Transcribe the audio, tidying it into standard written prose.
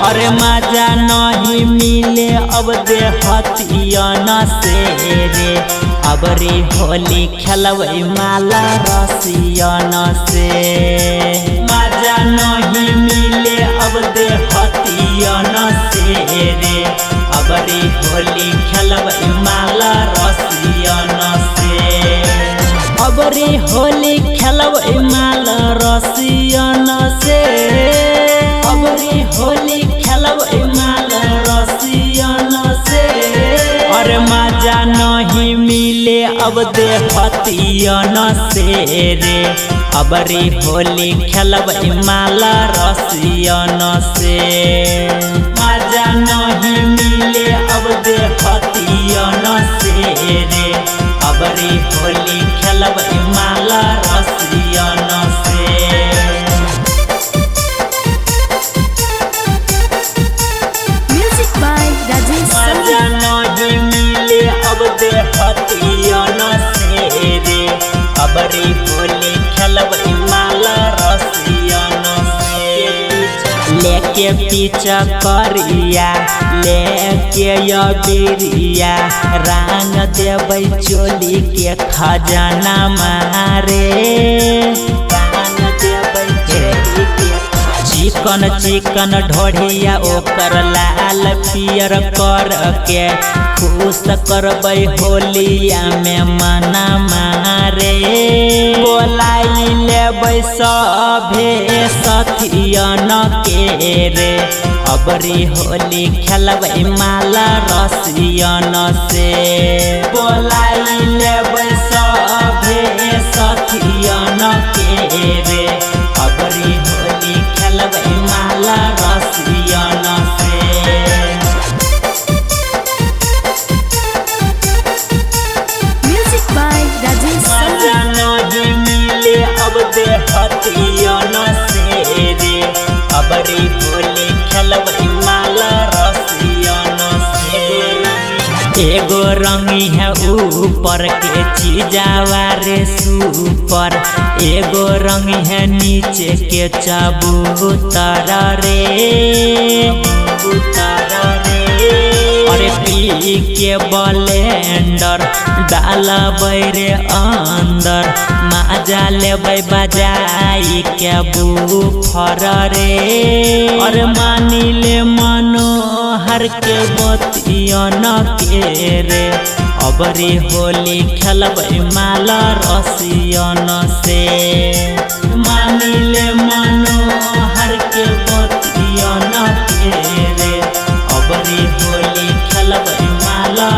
अरे मजा नहीं मिले अब देहतियन से रे, अब रे होली खेलबै माला रसियन से। मजा नहीं मिले अब देहतियन से रे, अब रे होली खेलबै माला रसियन से। अब रे होली खेलबै माला रसियन से, अब रे होली खेलबै माला रसियन से। अरे मजा नहीं मिले अब देहतियन से रे, अब रे होली खेलबै माला रसियन से। मजा नहीं मिले अब देहतियन से रे, अब रे होली खेलबै माला रसियन से। मजा नहीं मिले अब देहतियन से रे, अब रे होली खेलबै माला रसियन से। लेके पीछा करिया लेके बिरिया, रंग देबै चोली के खजाना मारे। रंग देबै चोली के चिकन चिकन ढोढ़िया ओकर लाल पियर कर के, खुश करबै होलिया में मना मारे। बोलाई लेबै सभे सथियन के रे, अब रे होली खेलबै माला रसियन से। बोलाई लेबै सभे सथियन के रे, अब रे होली खेलबै माला रसियन से। मजा नहीं मिले अब देहतियन से रे, अब रे होली खेलबै माला रसियन से। एगो रंगी है ऊपर के चीजावा रे सुपर, एगो रंग है नीचे के चबूतर रे, उतर रे। अरे पी के ब्लेंडर डालबै रे अंदर, मजा लेबै बजाई के बूफर रे। अरे मानी ले मनोहर के बतियन के रे, अब रे होली खेलबै माला रसियन से। मानी ले मनोहर के बतियन के रे, अब रे होली खेलबै माला